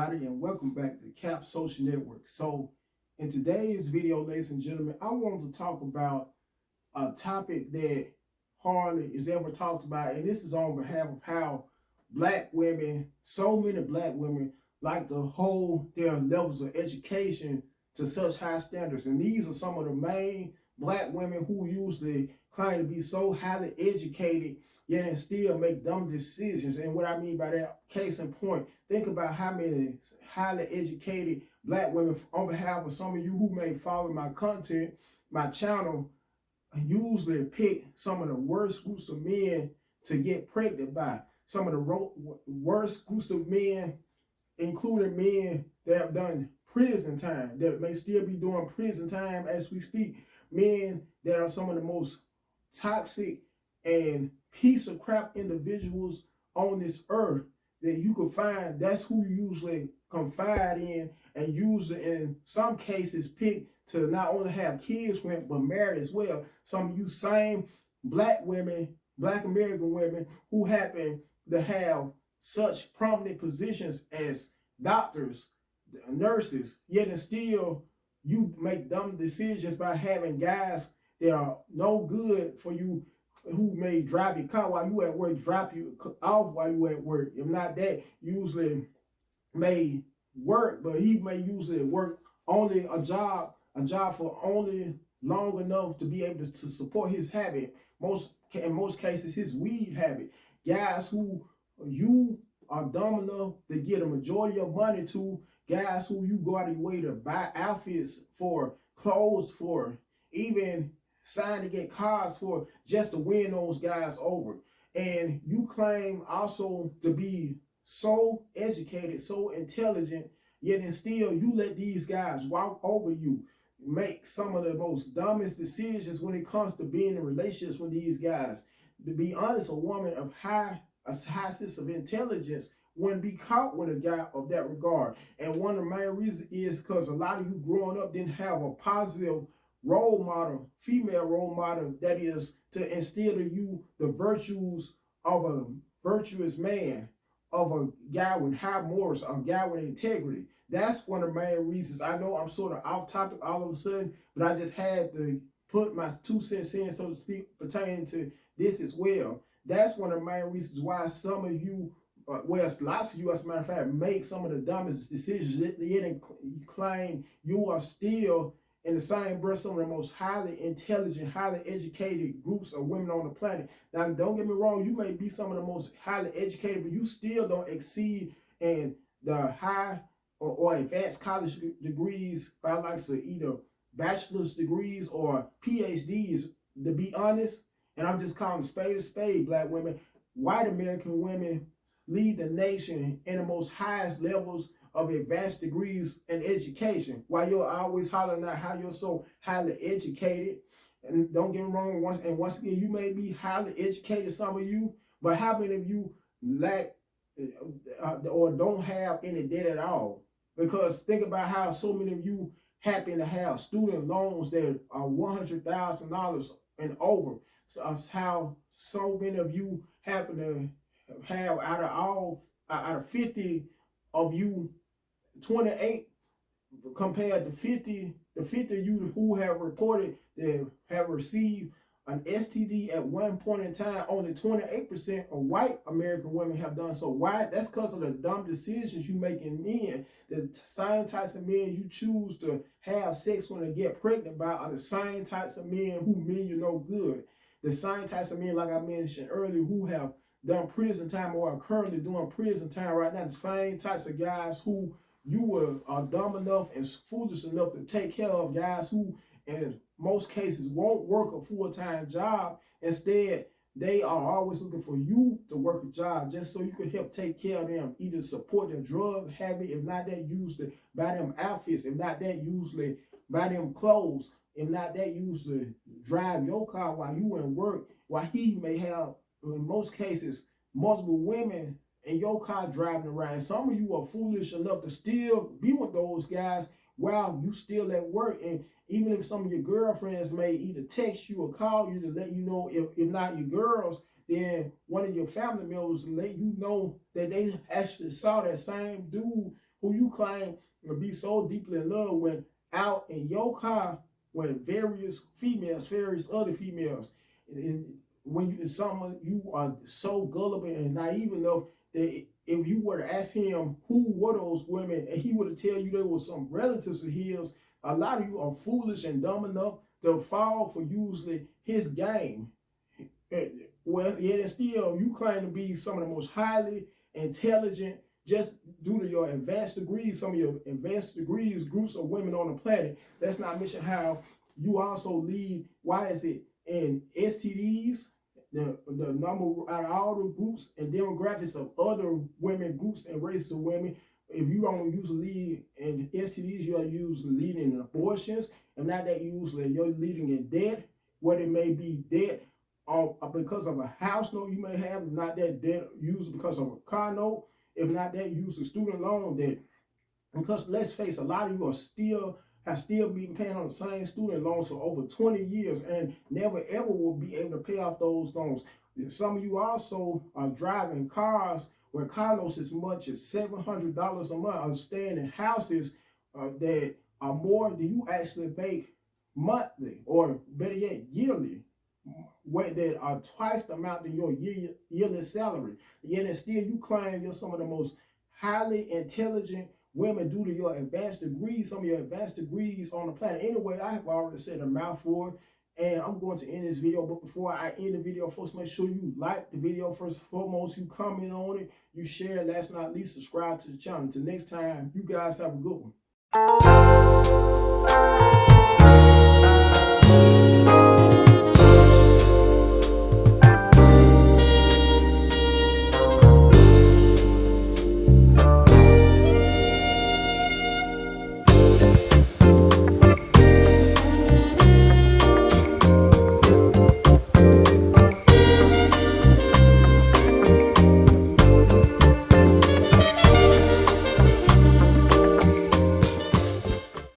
everybody, and welcome back to Cap Social Network. So, in today's video, ladies and gentlemen, I want to talk about a topic that hardly is ever talked about, and this is on behalf of how black women, so many black women, like to hold their levels of education to such high standards. And these are some of the main black women who usually claim to be so highly educated yet and still make dumb decisions. And what I mean by that, case in point, think about how many highly educated black women, on behalf of some of you who may follow my content, my channel, usually pick some of the worst groups of men to get pregnant by. Some of the worst groups of men, including men that have done prison time, that may still be doing prison time as we speak. Men that are some of the most toxic and piece of crap individuals on this earth that you could find. That's who you usually confide in, and usually in some cases pick to not only have kids with, but marry as well. Some of you same black women, black American women, who happen to have such prominent positions as doctors, nurses, yet and still you make dumb decisions by having guys that are no good for you, who may drive your car while you at work, drop you off while you at work. If not that, usually may work, but he may usually work only a job for only long enough to be able to support his habit. In most cases, his weed habit. Guys who you are dumb enough to get a majority of money to, guys who you go out of your way to buy outfits for, clothes for, even sign to get cars for, just to win those guys over. And you claim also to be so educated, so intelligent, yet and still you let these guys walk over you, make some of the most dumbest decisions when it comes to being in relationships with these guys. To be honest, a woman of a high sense of intelligence wouldn't be caught with a guy of that regard. And one of the main reasons is because a lot of you growing up didn't have a positive role model, female role model, that is to instill in you the virtues of a virtuous man, of a guy with high morals, a guy with integrity. That's one of the main reasons. I know I'm sort of off topic all of a sudden, but I just had to put my 2 cents in, so to speak, pertaining to this as well. That's one of the main reasons why some of you, well, lots of you, as a matter of fact, make some of the dumbest decisions, yet claim you are still in the same breath some of the most highly intelligent, highly educated groups of women on the planet. Now, don't get me wrong, you may be some of the most highly educated, but you still don't exceed in the high or advanced college degrees by likes of either bachelor's degrees or PhDs, to be honest. And I'm just calling spade a spade, black women. White American women lead the nation in the most highest levels of advanced degrees in education, while you're always hollering out how you're so highly educated. And don't get me wrong, once again, you may be highly educated, some of you, but how many of you lack or don't have any debt at all? Because think about how so many of you happen to have student loans that are $100,000 and over. So how so many of you happen to have out of 50 of you, 28 compared to 50 of you who have reported that have received an STD at one point in time. Only 28% of white American women have done so. Why? That's because of the dumb decisions you make in men. The same types of men you choose to have sex when they get pregnant by are the same types of men who mean you no good. The same types of men, like I mentioned earlier, who have done prison time or are currently doing prison time right now. The same types of guys who you are dumb enough and foolish enough to take care of, guys who in most cases won't work a full-time job. Instead, they are always looking for you to work a job just so you can help take care of them, either support their drug habit, if not that, usually buy them outfits, if not that, usually buy them clothes, if not that, usually drive your car while you in work, while he may have, in most cases, multiple women in your car driving around. Some of you are foolish enough to still be with those guys while you still at work. And even if some of your girlfriends may either text you or call you to let you know, if not your girls, then one of your family members let you know that they actually saw that same dude who you claim to be so deeply in love with out in your car with various other females. And when you are so gullible and naive enough that if you were to ask him who were those women and he would tell you they were some relatives of his, a lot of you are foolish and dumb enough to fall for usually his game. Well, yet and still, you claim to be some of the most highly intelligent, just due to your advanced degrees, some of your advanced degrees, groups of women on the planet. Let's not mention how you also lead, why is it, in STDs, the number out of all the groups and demographics of other women groups and races of women. If you don't usually lead in STDs, you are usually leading in abortions, and not that usually you're leading in debt, whether it may be debt because of a house note you may have, if not that debt usually because of a car note, if not that usually student loan debt. Because let's face it, a lot of you have still been paying on the same student loans for over 20 years and never ever will be able to pay off those loans. Some of you also are driving cars where car notes as much as $700 a month, are staying in houses that are more than you actually make monthly, or better yet, yearly, that are twice the amount than your yearly salary. Yet and still you claim you're some of the most highly intelligent women due to your advanced degrees, some of your advanced degrees on the planet. Anyway, I have already said a mouthful, and I'm going to end this video. But before I end the video, first make sure you like the video first and foremost, you comment on it, you share it, last but not least, subscribe to the channel. Until next time, you guys have a good one.